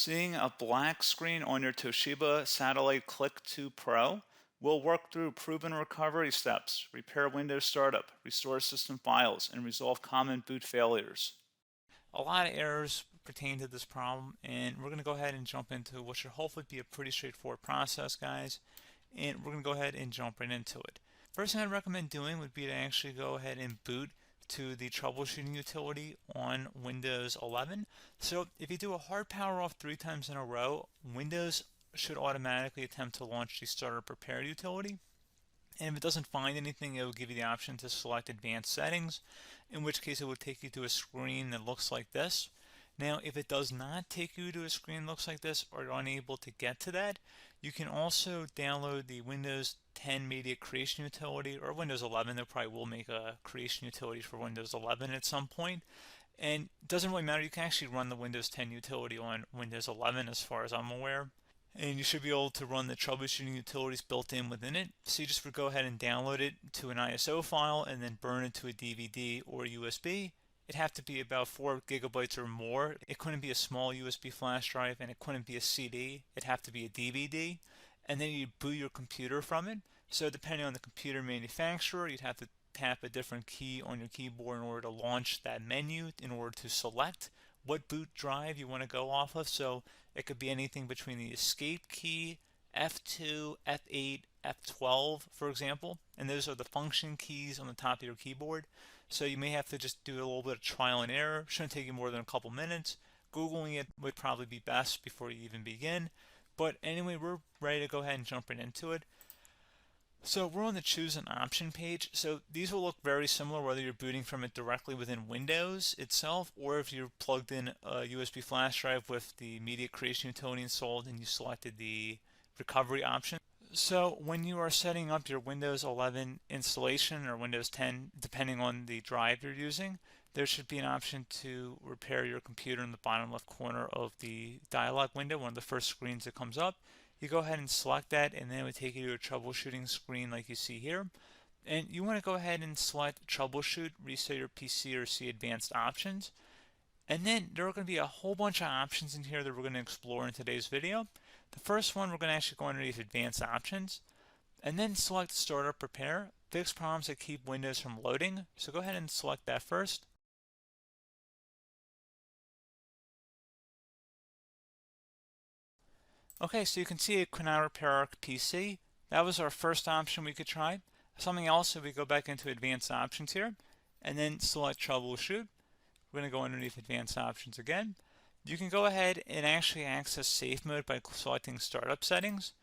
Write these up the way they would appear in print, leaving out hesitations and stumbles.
Seeing a black screen on your Toshiba Satellite Click 2 Pro, we'll work through proven recovery steps, repair Windows startup, restore system files, and resolve common boot failures. A lot of errors pertain to this problem, and we're going to go ahead and jump into what should hopefully be a pretty straightforward process, guys. And we're going to go ahead and jump right into it. First thing I'd recommend doing would be to actually go ahead and boot to the troubleshooting utility on Windows 11. So if you do a hard power off 3 times in a row, Windows should automatically attempt to launch the startup repair utility. And if it doesn't find anything, it will give you the option to select advanced settings, in which case it will take you to a screen that looks like this. Now, if it does not take you to a screen that looks like this, or you're unable to get to that, you can also download the Windows 10 Media Creation Utility, or Windows 11. They probably will make a creation utility for Windows 11 at some point. And it doesn't really matter, you can actually run the Windows 10 utility on Windows 11 as far as I'm aware. And you should be able to run the troubleshooting utilities built in within it. So you just would go ahead and download it to an ISO file and then burn it to a DVD or USB. It'd have to be about 4 gigabytes or more. It couldn't be a small USB flash drive, and it couldn't be a CD. It'd have to be a DVD. And then you'd boot your computer from it. So depending on the computer manufacturer, you'd have to tap a different key on your keyboard in order to launch that menu, in order to select what boot drive you want to go off of. So it could be anything between the escape key, F2, F8, F12, for example, and those are the function keys on the top of your keyboard. So you may have to just do a little bit of trial and error. Shouldn't take you more than a couple minutes. Googling it would probably be best before you even begin. But anyway, we're ready to go ahead and jump right into it. So we're on the choose an option page. So these will look very similar whether you're booting from it directly within Windows itself, or if you're plugged in a USB flash drive with the media creation utility installed and you selected the recovery option. So when you are setting up your Windows 11 installation or Windows 10, depending on the drive you're using, there should be an option to repair your computer in the bottom left corner of the dialog window, one of the first screens that comes up. You go ahead and select that, and then it would take you to a troubleshooting screen like you see here. And you want to go ahead and select troubleshoot, reset your PC, or see advanced options. And then there are going to be a whole bunch of options in here that we're going to explore in today's video. The first one, we're going to actually go underneath advanced options, and then select startup repair, fix problems that keep Windows from loading. So go ahead and select that first. Okay, so you can see it could not repair our PC. That was our first option we could try. Something else, if we go back into advanced options here, and then select troubleshoot, we're going to go underneath advanced options again. You can go ahead and actually access safe mode by selecting startup settings.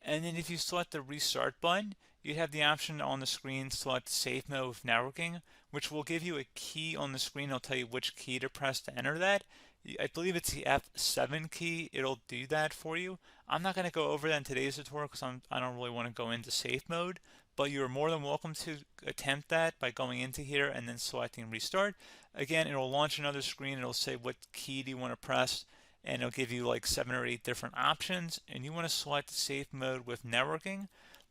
And then if you select the restart button, you have the option on the screen, select safe mode with networking, which will give you a key on the screen. It'll tell you which key to press to enter that. I believe it's the F7 key. It'll do that for you. I'm not going to go over that in today's tutorial because I don't really want to go into safe mode, but you're more than welcome to attempt that by going into here and then selecting restart. Again, it'll launch another screen. It'll say what key do you want to press, and it'll give you like 7 or 8 different options, and you want to select safe mode with networking.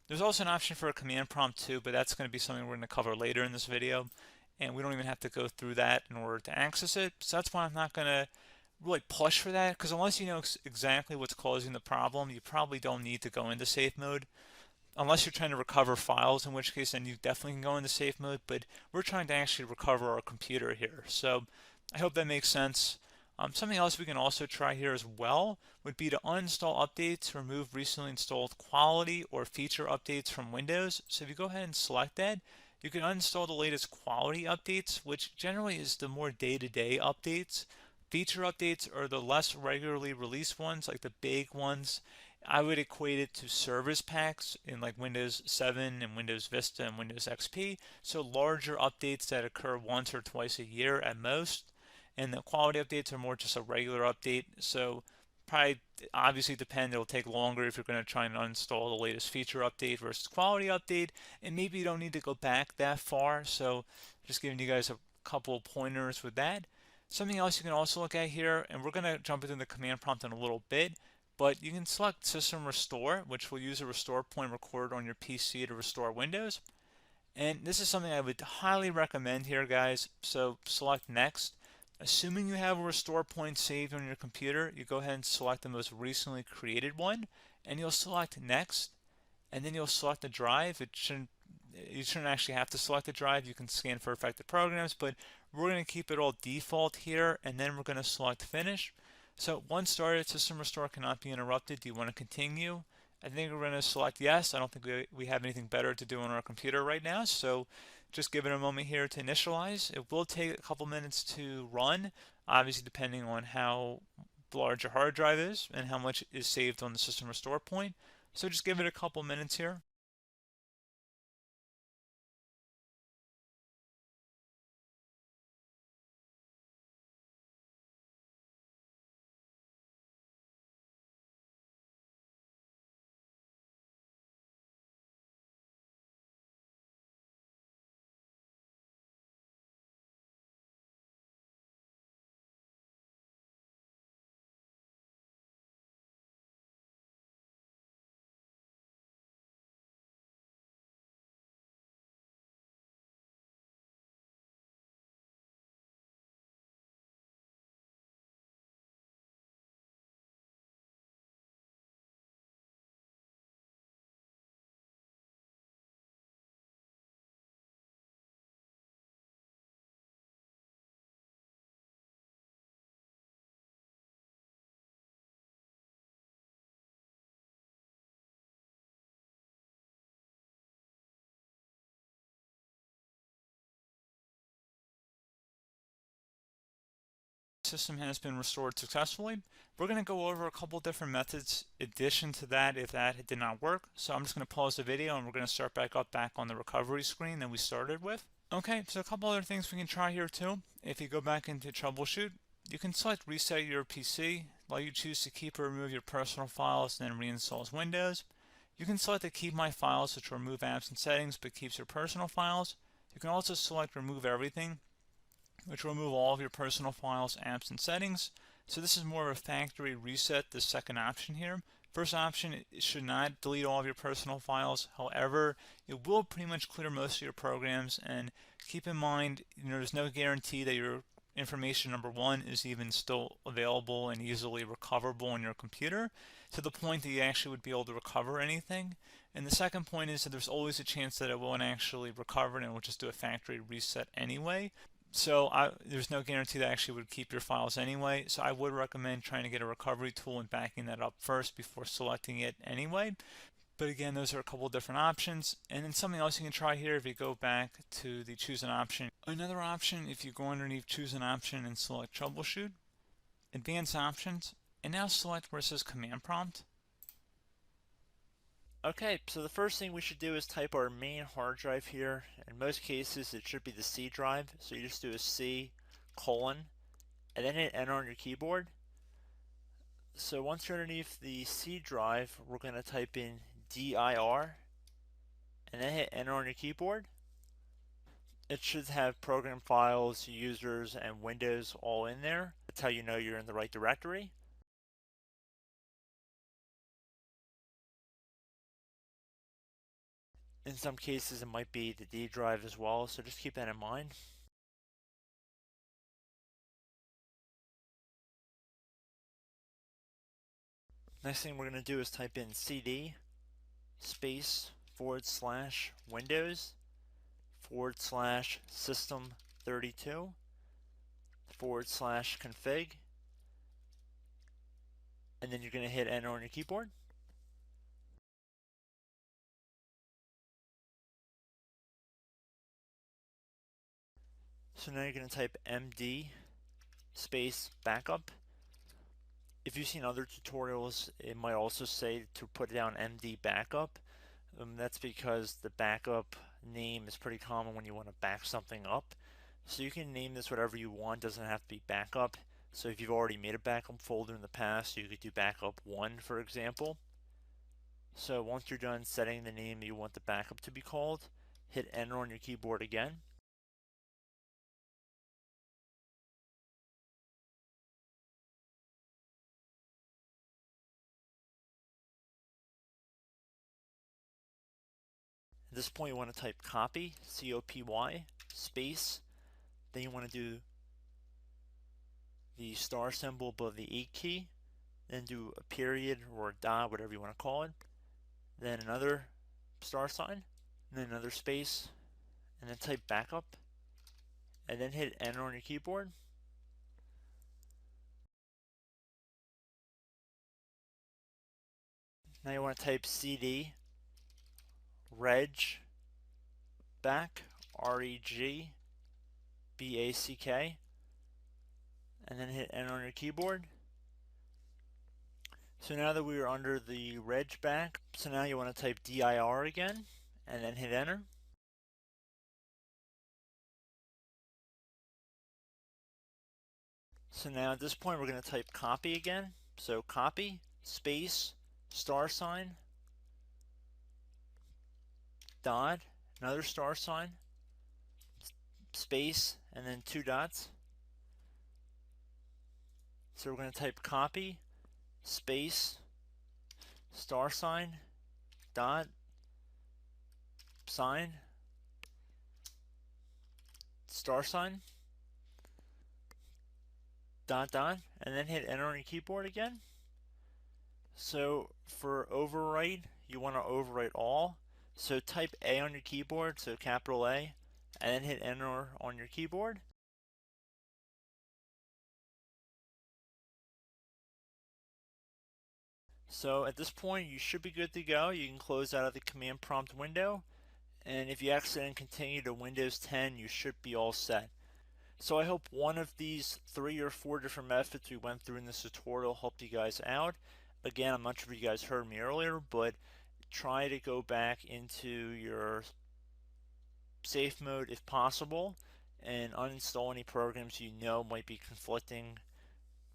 There's also an option for a command prompt too, but that's going to be something we're going to cover later in this video, and we don't even have to go through that in order to access it. So that's why I'm not going to really push for that, because unless you know exactly what's causing the problem, you probably don't need to go into safe mode. Unless you're trying to recover files, in which case then you definitely can go into safe mode, but we're trying to actually recover our computer here. So I hope that makes sense. Something else we can also try here as well would be to uninstall updates, remove recently installed quality or feature updates from Windows. So if you go ahead and select that, you can uninstall the latest quality updates, which generally is the more day-to-day updates. Feature updates are the less regularly released ones, like the big ones. I would equate it to service packs in like Windows 7 and Windows Vista and Windows XP. So larger updates that occur once or twice a year at most. And the quality updates are more just a regular update. So probably obviously depend, it'll take longer if you're going to try and uninstall the latest feature update versus quality update. And maybe you don't need to go back that far. So just giving you guys a couple of pointers with that. Something else you can also look at here, and we're going to jump into the command prompt in a little bit, but you can select System Restore, which will use a restore point recorded on your PC to restore Windows. And this is something I would highly recommend here, guys. So select Next. Assuming you have a restore point saved on your computer, you go ahead and select the most recently created one, and you'll select next, and then you'll select the drive. You shouldn't actually have to select the drive. You can scan for affected programs, but we're going to keep it all default here, and then we're going to select finish. So once started, system restore cannot be interrupted. Do you want to continue? I think we're going to select yes. I don't think we have anything better to do on our computer right now, so just give it a moment here to initialize. It will take a couple minutes to run, obviously depending on how large your hard drive is and how much is saved on the system restore point. So just give it a couple minutes here. System has been restored successfully. We're going to go over a couple different methods in addition to that if that did not work. So I'm just going to pause the video and we're going to start back on the recovery screen that we started with. Okay, so a couple other things we can try here too. If you go back into troubleshoot, you can select reset your PC, while you choose to keep or remove your personal files and then reinstalls Windows. You can select to keep my files, which will remove apps and settings but keeps your personal files. You can also select remove everything, which will remove all of your personal files, apps, and settings. So this is more of a factory reset, the second option here. First option, it should not delete all of your personal files. However, it will pretty much clear most of your programs. And keep in mind, there's no guarantee that your information, number one, is even still available and easily recoverable on your computer to the point that you actually would be able to recover anything. And the second point is that there's always a chance that it won't actually recover and it will just do a factory reset anyway. So there's no guarantee that actually would keep your files anyway. So I would recommend trying to get a recovery tool and backing that up first before selecting it anyway. But again, those are a couple different options. And then something else you can try here if you go back to the choose an option. Another option, if you go underneath choose an option and select troubleshoot, advanced options, and now select where it says command prompt. Okay, so the first thing we should do is type our main hard drive here. In most cases, it should be the C drive. So you just do a C colon and then hit enter on your keyboard. So once you're underneath the C drive, we're going to type in dir and then hit enter on your keyboard. It should have program files, users, and Windows all in there. That's how you know you're in the right directory. In some cases, it might be the D drive as well, so just keep that in mind. Next thing we're going to do is type in cd space / Windows / system 32 / config, and then you're going to hit enter on your keyboard. So now you're going to type md space backup. If you've seen other tutorials, it might also say to put down md backup. That's because the backup name is pretty common when you want to back something up. So you can name this whatever you want, doesn't have to be backup. So if you've already made a backup folder in the past, you could do backup 1, for example. So once you're done setting the name you want the backup to be called, hit enter on your keyboard again. At this point, you want to type copy, C-O-P-Y, space. Then you want to do the star symbol above the 8 key, then do a period or a dot, whatever you want to call it, then another star sign, and then another space, and then type backup, and then hit enter on your keyboard. Now you want to type cd reg back, REG BACK, and then hit enter on your keyboard. So now that we are under the reg back, so now you want to type dir again, and then hit enter. So now at this point we're going to type copy again. So copy, space, star sign, dot, another star sign, space, and then 2 dots. So we're going to type copy, space, star sign, dot, sign, star sign, dot, dot, and then hit enter on your keyboard again. So for overwrite, you want to overwrite all. So type A on your keyboard, so capital A, and then hit enter on your keyboard. So at this point you should be good to go. You can close out of the command prompt window, and if you accidentally continue to Windows 10, you should be all set. So I hope one of these 3 or 4 different methods we went through in this tutorial helped you guys out. Again, I'm not sure if you guys heard me earlier, but try to go back into your safe mode if possible and uninstall any programs you know might be conflicting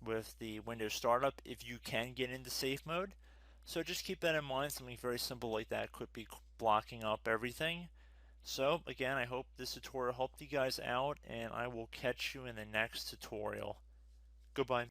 with the Windows startup if you can get into safe mode. So just keep that in mind. Something very simple like that could be blocking up everything. So again, I hope this tutorial helped you guys out, and I will catch you in the next tutorial. Goodbye.